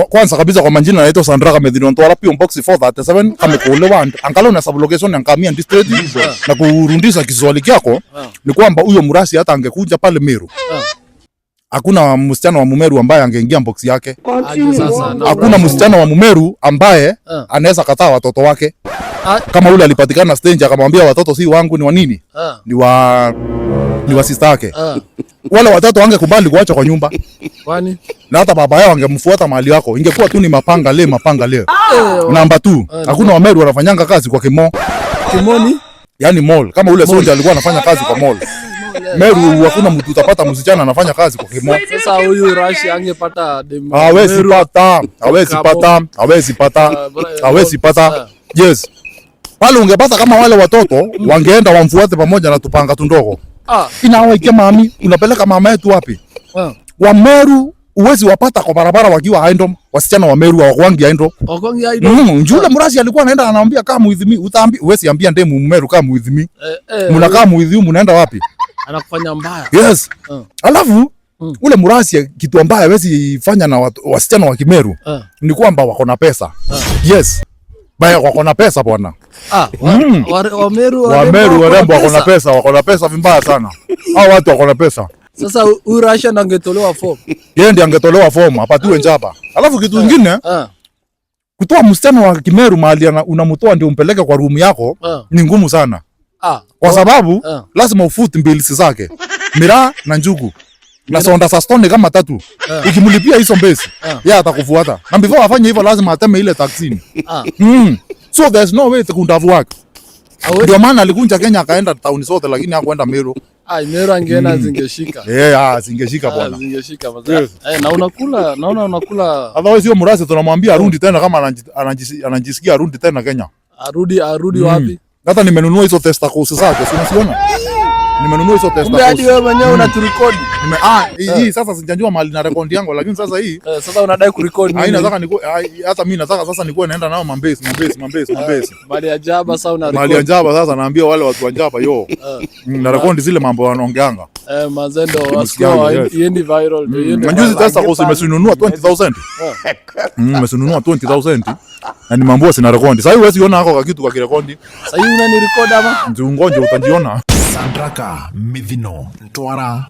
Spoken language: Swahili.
Kwanza kabisa kwa majina naitwa Sandraka Medhino Ntwara P.O. Box 437 kama kuolewa angalau na sub location ya Ngamia district na kurundisha kiswali kyako ni kwamba huyo murasi hata angekuja pale Meru hakuna msichana wa Mumeru ambaye angeingia box yake. Hakuna msichana wa Mumeru ambaye anaweza kataa watoto wake. Kama ule alipatikana stage akamwambia watoto si wangu ni wa nini? Ni wa sister yake. Wale watoto wangekubali kuacha kwa nyumba. Kwani? Na hata baba yao angemfuata mahali yako. Ingekuwa tu ni mapanga leo. Namba 2, hakuna Wameru wanafanyanga kazi kwa kimo. Kimoni? Yaani mall. Kama ule soldier alikuwa anafanya kazi kwa mall. Meru hakuna mtu utapata msichana anafanya kazi kwa kimo. Sasa huyu Rashi angepata demu. Hawezi pata. Yes. Pale ungepata kama wale watoto wangeenda wamfuate pamoja na tupanga tundogo. Inawaikia mami, unapeleka mama yetu wapi? Wameru uwezi wapata kwa barabara wakiwa haendo, wasichana wa Meru hawakuangi haendo. Njule murasi alikuwa anaenda anaambia kama with me, utaambi uwezi ambia ndemu Meru kama with me. Mnakaa with you mnaenda wapi? Anakufanya mbaya. Yes. Alafu ule murasi kitu ambaye hawezi fanya na wasichana wa Kimeru ni kwamba wako na pesa. Yes. Baya wako na pesa bwana. Wameru warembo wako na pesa vibaya sana. Hao watu wako na pesa. Sasa huyu Russia angetolewa form. Yeye ndiye angetolewa form, apatiwe njaba. Alafu kitu kingine, kutoa msichana wa Kimeru mahali unamtoa ndio umpeleke kwa room yako ni ngumu sana. Kwa sababu lazima ufuti mbilisi zake. Miraa na njugu. Na sonda sa stone kama 3. Ukimlipia hizo mbesi, yeye atakufuata. Na before afanye hivyo lazima ateme ile taxini. So there's no way to kundavu work. Ndio maana alikunja Kenya akaenda town zote lakini hakuenda Meru. Meru angeenda zingeshika. Zingeshika bwana. Zingeshika bwana. Na unakula. Otherwise hiyo murasi tunamwambia arudi tena kama anajisikia arudi tena Kenya. Arudi wapi? Hata nimenunua hizo testa course zake, si unasiona? Nimenunua hizo testa course. Hadi wewe mwenyewe unaturekodi. Hii sasa sijajua mali na record yangu lakini sasa hii sasa unadai kurekodi nini? Nataka hata mimi nataka sasa nikuwe naenda nao mambesi. Mali ya jaba sasa una record. Mali ya jaba sasa naambia wale watu wa jaba na record zile mambo wanaongeanga. Mazendo wasikao yendi viral. Manjuzi testa course nimenunua 20,000. Nimenunua 20,000 na ni mambo sina record. Sasa huwezi kuona hako kitu kwa kirekondi. Sasa hivi unani record ama? Ndio ngoje utajiona. Sandraka Medhino Ntwara